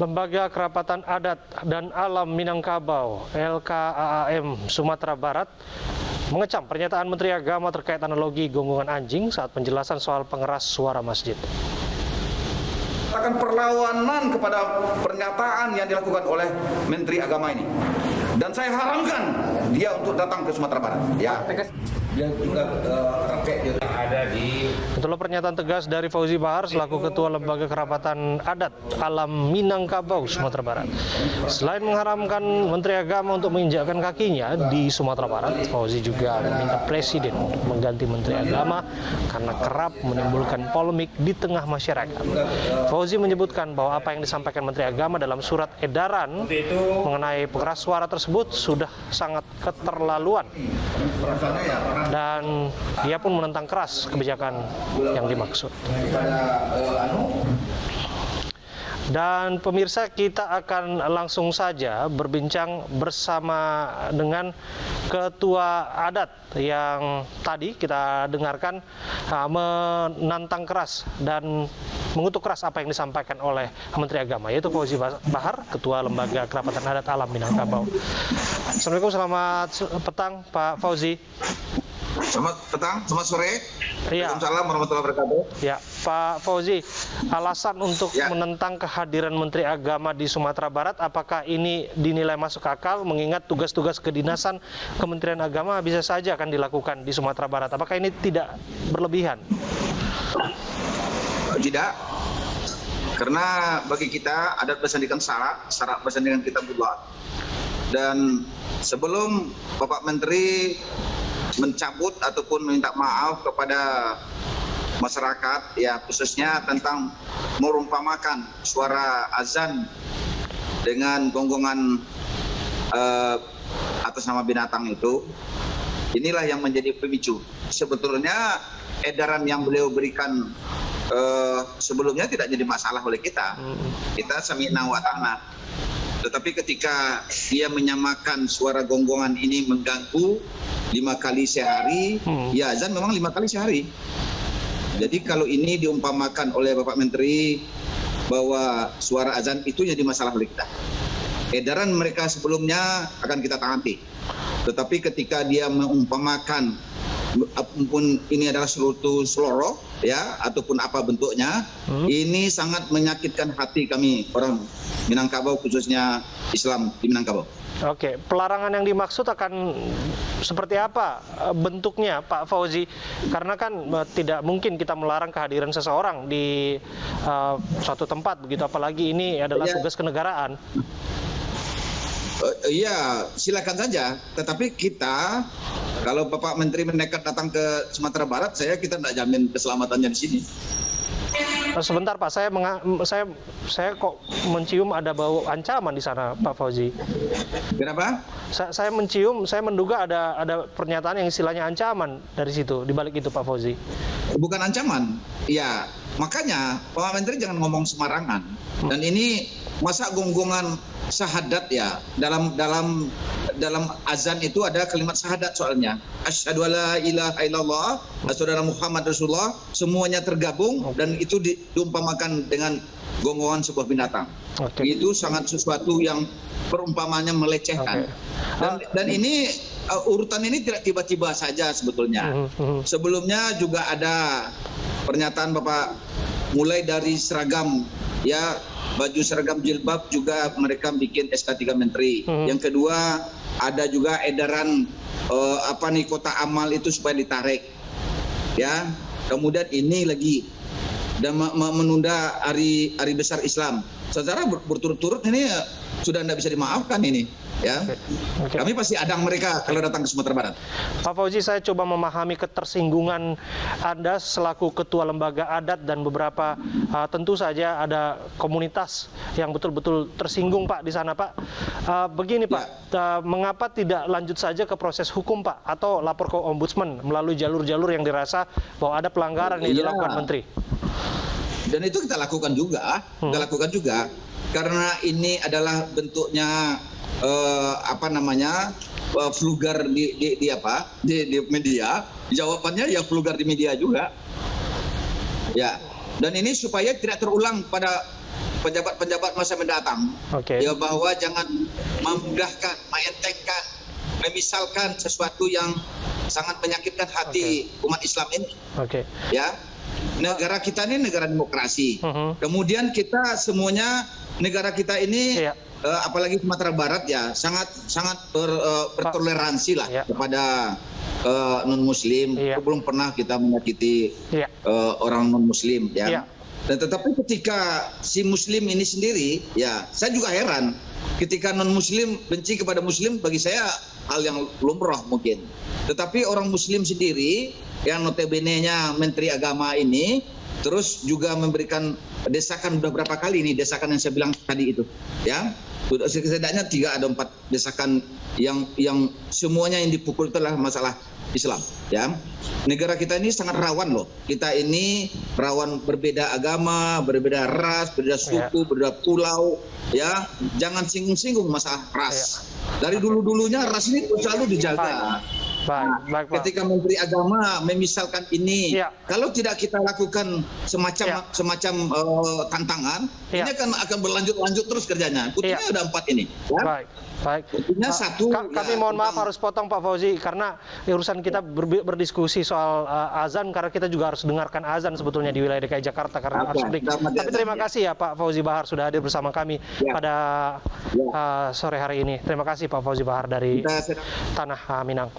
Lembaga Kerapatan Adat dan Alam Minangkabau (LKAAM) Sumatera Barat mengecam pernyataan Menteri Agama terkait analogi gonggongan anjing saat penjelasan soal pengeras suara masjid. Akan perlawanan kepada pernyataan yang dilakukan oleh Menteri Agama ini, dan saya haramkan dia untuk datang ke Sumatera Barat. Ya. Dia juga rakyat yang ada di. Itulah pernyataan tegas dari Fauzi Bahar selaku Ketua Lembaga Kerapatan Adat Alam Minangkabau Sumatera Barat. Selain mengharamkan Menteri Agama untuk menginjakkan kakinya di Sumatera Barat, Fauzi juga meminta Presiden untuk mengganti Menteri Agama karena kerap menimbulkan polemik di tengah masyarakat. Fauzi menyebutkan bahwa apa yang disampaikan Menteri Agama dalam surat edaran mengenai pengeras suara tersebut sudah sangat keterlaluan. Dan dia pun menentang keras kebijakan yang dimaksud. Dan pemirsa, kita akan langsung saja berbincang bersama dengan Ketua Adat yang tadi kita dengarkan menantang keras dan mengutuk keras apa yang disampaikan oleh Menteri Agama, yaitu Fauzi Bahar, Ketua Lembaga Kerapatan Adat Alam Minangkabau. Assalamualaikum, selamat petang Pak Fauzi. Selamat petang, selamat sore. Ya. Waalaikumsalam warahmatullahi wabarakatuh. Ya, Pak Fauzi, alasan untuk menentang kehadiran Menteri Agama di Sumatera Barat, apakah ini dinilai masuk akal mengingat tugas-tugas kedinasan Kementerian Agama bisa saja akan dilakukan di Sumatera Barat? Apakah ini tidak berlebihan? Tidak, karena bagi kita adat bersandingan syarat bersandingan kita buat. Dan sebelum Bapak Menteri mencabut ataupun minta maaf kepada masyarakat, ya khususnya tentang merumpamakan suara azan dengan gonggongan atas nama binatang itu, inilah yang menjadi pemicu. Sebetulnya edaran yang beliau berikan sebelumnya tidak jadi masalah oleh kita. Kita sami'na wa ta'na. Tetapi ketika dia menyamakan suara gonggongan ini mengganggu 5 kali sehari, ya azan memang 5 kali sehari. Jadi kalau ini diumpamakan oleh Bapak Menteri bahwa suara azan itu jadi masalah oleh kita. Edaran mereka sebelumnya akan kita taati. Tetapi ketika dia mengumpamakan apapun ini adalah suatu seloroh, ya, ataupun apa bentuknya, ini sangat menyakitkan hati kami orang Minangkabau, khususnya Islam di Minangkabau. Oke, pelarangan yang dimaksud akan seperti apa bentuknya, Pak Fauzi? Karena kan tidak mungkin kita melarang kehadiran seseorang di suatu tempat, begitu, apalagi ini adalah tugas kenegaraan. Iya, silakan saja. Tetapi kita, kalau Bapak Menteri menekat datang ke Sumatera Barat, kita tidak jamin keselamatannya di sini. Sebentar Pak, saya kok mencium ada bau ancaman di sana, Pak Fauzi. Kenapa? Saya menduga ada pernyataan yang istilahnya ancaman dari situ, di balik itu Pak Fauzi. Bukan ancaman, ya makanya Pak Menteri jangan ngomong sembarangan. Dan ini masa gonggongan syahadat, ya, dalam azan itu ada kalimat syahadat soalnya. Asyhadu alla ilaha illallah, asyhadu anna Muhammad Rasulullah, semuanya tergabung dan itu diumpamakan dengan gonggongan sebuah binatang. Itu sangat sesuatu yang perumpamannya melecehkan. Dan ini urutan ini tidak tiba-tiba saja sebetulnya. Sebelumnya juga ada pernyataan Bapak, mulai dari seragam, ya, baju seragam jilbab juga mereka bikin SK3 Menteri. Yang kedua ada juga edaran kota amal itu supaya ditarik, ya. Kemudian ini lagi dan menunda hari besar Islam secara berturut-turut, ini sudah tidak bisa dimaafkan ini, ya. Kami pasti adang mereka kalau datang ke Sumatera Barat. Pak Fauzi, saya coba memahami ketersinggungan Anda selaku Ketua Lembaga Adat dan beberapa tentu saja ada komunitas yang betul-betul tersinggung Pak di sana, Pak. Begini Pak, mengapa tidak lanjut saja ke proses hukum Pak, atau lapor ke Ombudsman melalui jalur-jalur yang dirasa bahwa ada pelanggaran yang dilakukan Menteri? Dan itu kita lakukan juga, karena ini adalah bentuknya vulgar di media. Jawabannya ya vulgar di media juga, ya. Dan ini supaya tidak terulang pada pejabat-pejabat masa mendatang, Oke. ya bahwa jangan memudahkan, mengentengkan, memisalkan sesuatu yang sangat menyakitkan hati umat Islam ini. Oke. Ya, negara kita ini negara demokrasi. Mhm. Kemudian kita semuanya negara kita ini, Iya. apalagi Sumatera Barat ya, sangat bertoleransi lah Iya. kepada non Muslim. Iya. Belum pernah kita menyakiti Iya. orang non Muslim, ya. Iya. Dan tetapi ketika si Muslim ini sendiri, ya, saya juga heran. Ketika non Muslim benci kepada Muslim, bagi saya hal yang lumrah mungkin. Tetapi orang Muslim sendiri, yang notabene-nya Menteri Agama ini, terus juga memberikan desakan, udah berapa kali ini desakan yang saya bilang tadi itu, ya. Setidaknya 3 atau 4 desakan yang semuanya yang dipukul itu adalah masalah Islam, ya. Negara kita ini sangat rawan loh. Kita ini rawan berbeda agama, berbeda ras, berbeda suku, berbeda pulau, ya. Jangan singgung-singgung masalah ras. Dari dulu-dulunya ras ini selalu dijaga. Baik, Pak. Ketika Menteri Agama memisalkan ini, Iya. kalau tidak kita lakukan semacam tantangan, Iya. ini akan berlanjut terus kerjanya. Buktinya ada 4 ini. Ya? Baik. Buktinya satu. Kami mohon maaf harus potong Pak Fauzi karena urusan kita berdiskusi soal azan, karena kita juga harus dengarkan azan sebetulnya di wilayah DKI Jakarta karena harus break. Tapi terima kasih ya Pak Fauzi Bahar sudah hadir bersama kami pada sore hari ini. Terima kasih Pak Fauzi Bahar dari Tanah Minang.